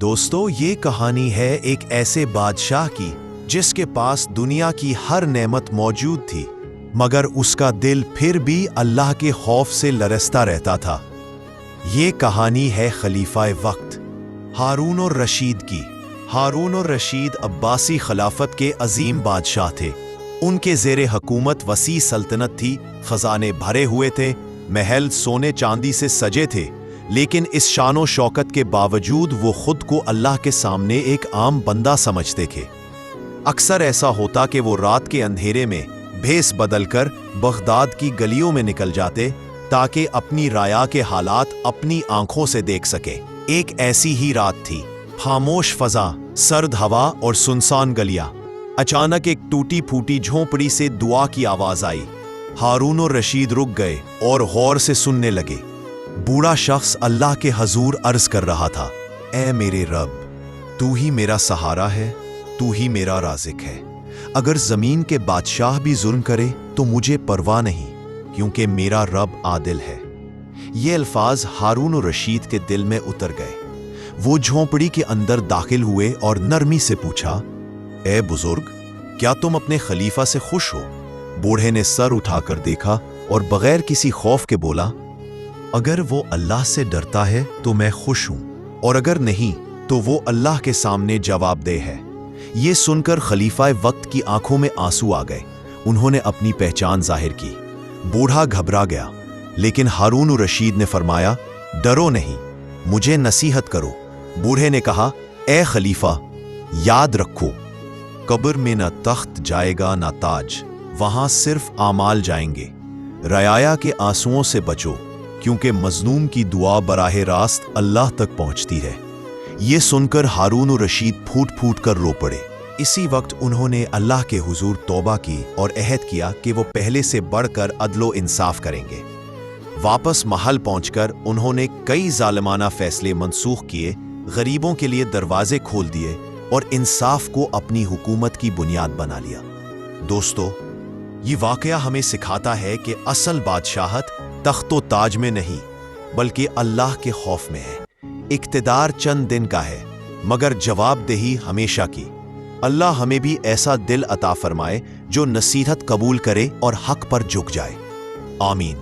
دوستو یہ کہانی ہے ایک ایسے بادشاہ کی جس کے پاس دنیا کی ہر نعمت موجود تھی، مگر اس کا دل پھر بھی اللہ کے خوف سے لرزتا رہتا تھا۔ یہ کہانی ہے خلیفہ وقت ہارون الرشید کی۔ ہارون الرشید عباسی خلافت کے عظیم بادشاہ تھے۔ ان کے زیر حکومت وسیع سلطنت تھی، خزانے بھرے ہوئے تھے، محل سونے چاندی سے سجے تھے، لیکن اس شان و شوکت کے باوجود وہ خود کو اللہ کے سامنے ایک عام بندہ سمجھتے تھے۔ اکثر ایسا ہوتا کہ وہ رات کے اندھیرے میں بھیس بدل کر بغداد کی گلیوں میں نکل جاتے تاکہ اپنی رعایا کے حالات اپنی آنکھوں سے دیکھ سکیں۔ ایک ایسی ہی رات تھی، خاموش فضا، سرد ہوا اور سنسان گلیاں۔ اچانک ایک ٹوٹی پھوٹی جھونپڑی سے دعا کی آواز آئی۔ ہارون الرشید رک گئے اور غور سے سننے لگے۔ بوڑھا شخص اللہ کے حضور عرض کر رہا تھا، اے میرے رب، تو ہی میرا سہارا ہے، تو ہی میرا رازق ہے۔ اگر زمین کے بادشاہ بھی ظلم کرے تو مجھے پرواہ نہیں، کیونکہ میرا رب عادل ہے۔ یہ الفاظ ہارون الرشید کے دل میں اتر گئے۔ وہ جھونپڑی کے اندر داخل ہوئے اور نرمی سے پوچھا، اے بزرگ، کیا تم اپنے خلیفہ سے خوش ہو؟ بوڑھے نے سر اٹھا کر دیکھا اور بغیر کسی خوف کے بولا، اگر وہ اللہ سے ڈرتا ہے تو میں خوش ہوں، اور اگر نہیں تو وہ اللہ کے سامنے جواب دہ ہے۔ یہ سن کر خلیفہ وقت کی آنکھوں میں آنسو آ گئے۔ انہوں نے اپنی پہچان ظاہر کی۔ بوڑھا گھبرا گیا، لیکن ہارون الرشید نے فرمایا، ڈرو نہیں، مجھے نصیحت کرو۔ بوڑھے نے کہا، اے خلیفہ، یاد رکھو، قبر میں نہ تخت جائے گا نہ تاج، وہاں صرف اعمال جائیں گے۔ رعایا کے آنسوؤں سے بچو، کیونکہ مظلوم کی دعا براہ راست اللہ تک پہنچتی ہے۔ یہ سن کر ہارون الرشید پھوٹ پھوٹ کر رو پڑے۔ اسی وقت انہوں نے اللہ کے حضور توبہ کی اور عہد کیا کہ وہ پہلے سے بڑھ کر عدل و انصاف کریں گے۔ واپس محل پہنچ کر انہوں نے کئی ظالمانہ فیصلے منسوخ کیے، غریبوں کے لیے دروازے کھول دیے اور انصاف کو اپنی حکومت کی بنیاد بنا لیا۔ دوستو، یہ واقعہ ہمیں سکھاتا ہے کہ اصل بادشاہت تخت و تاج میں نہیں، بلکہ اللہ کے خوف میں ہے۔ اقتدار چند دن کا ہے، مگر جواب دہی ہمیشہ کی۔ اللہ ہمیں بھی ایسا دل عطا فرمائے جو نصیحت قبول کرے اور حق پر جھک جائے۔ آمین۔